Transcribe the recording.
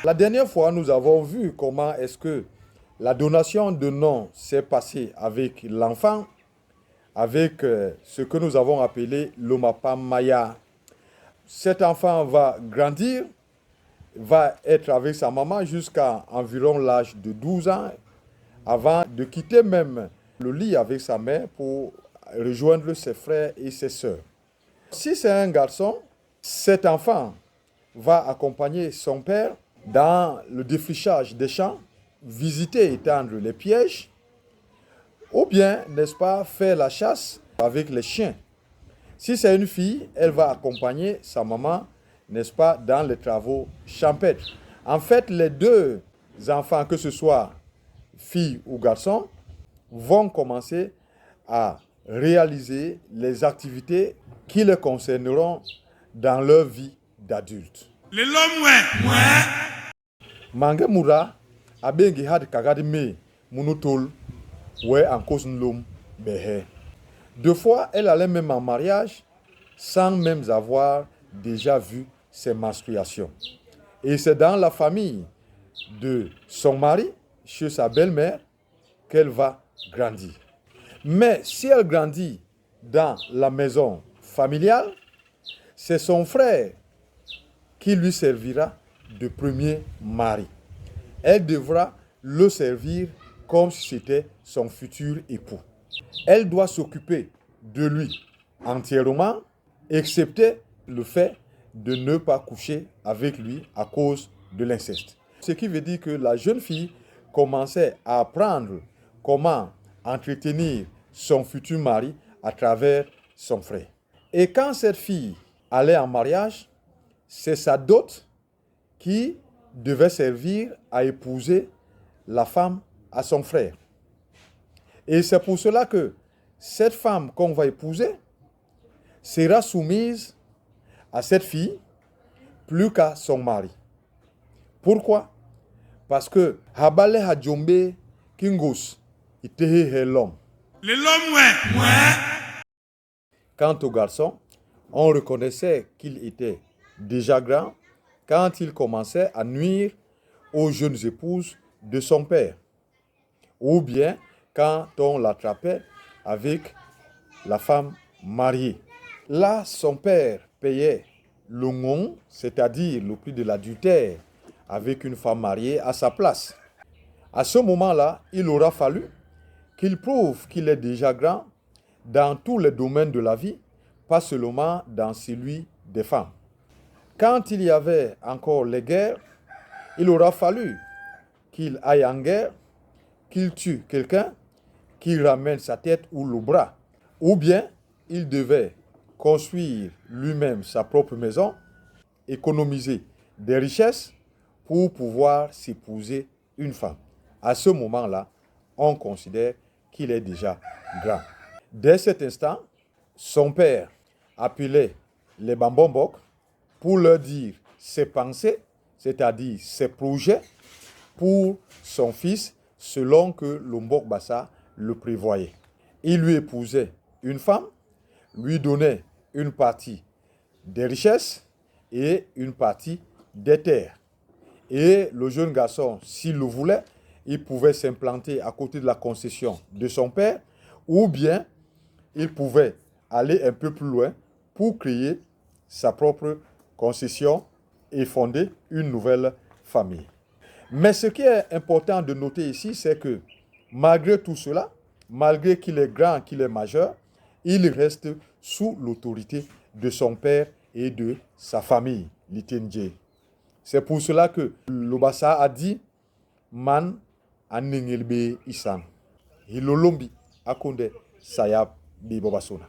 La dernière fois, nous avons vu comment est-ce que la donation de nom s'est passée avec l'enfant, avec ce que nous avons appelé l'Omapa Maya. Cet enfant va grandir, va être avec sa maman jusqu'à environ l'âge de 12 ans, avant de quitter même le lit avec sa mère pour rejoindre ses frères et ses sœurs. Si c'est un garçon, cet enfant va accompagner son père dans le défrichage des champs, visiter et tendre les pièges, ou bien, n'est-ce pas, faire la chasse avec les chiens. Si c'est une fille, elle va accompagner sa maman, n'est-ce pas, dans les travaux champêtres. En fait, les deux enfants, que ce soit fille ou garçon, vont commencer à réaliser les activités qui les concerneront dans leur vie d'adulte. Mangemura abengi had kagadi me munutol ouais en cause l'homme behe. Deux fois, elle allait même en mariage sans même avoir déjà vu ses menstruations. Et c'est dans la famille de son mari, chez sa belle-mère, qu'elle va grandir. Mais si elle grandit dans la maison familiale, c'est son frère qui lui servira de premier mari. Elle devra le servir comme si c'était son futur époux. Elle doit s'occuper de lui entièrement, excepté le fait de ne pas coucher avec lui à cause de l'inceste. Ce qui veut dire que la jeune fille commençait à apprendre comment entretenir son futur mari à travers son frère. Et quand cette fille allait en mariage, c'est sa dot qui devait servir à épouser la femme à son frère. Et c'est pour cela que cette femme qu'on va épouser sera soumise à cette fille plus qu'à son mari. Pourquoi? Parce que Habale Hadjombe Kingos itehe helom. Quant au garçon, on reconnaissait qu'il était déjà grand quand il commençait à nuire aux jeunes épouses de son père. Ou bien quand on l'attrapait avec la femme mariée. Là, son père payait le ngon, c'est-à-dire le prix de l'adultère, avec une femme mariée à sa place. À ce moment-là, il aura fallu qu'il prouve qu'il est déjà grand dans tous les domaines de la vie, pas seulement dans celui des femmes. Quand il y avait encore les guerres, il aura fallu qu'il aille en guerre, qu'il tue quelqu'un, qu'il ramène sa tête ou le bras. Ou bien, il devait construire lui-même sa propre maison, économiser des richesses pour pouvoir s'épouser une femme. À ce moment-là, on considère qu'il est déjà grand. Dès cet instant, son père appelait les Bambombok pour leur dire ses pensées, c'est-à-dire ses projets pour son fils, selon que l'Ombok Bassa le prévoyait. Il lui épousait une femme, lui donnait une partie des richesses et une partie des terres. Et le jeune garçon, s'il le voulait, il pouvait s'implanter à côté de la concession de son père, ou bien il pouvait aller un peu plus loin pour créer sa propre concession et fonder une nouvelle famille. Mais ce qui est important de noter ici, c'est que malgré tout cela, malgré qu'il est grand, qu'il est majeur, il reste sous l'autorité de son père et de sa famille, l'Itenje. C'est pour cela que l'Obassa a dit Man aningelbe isan. Hilolombi akonde sayab bi bobasona.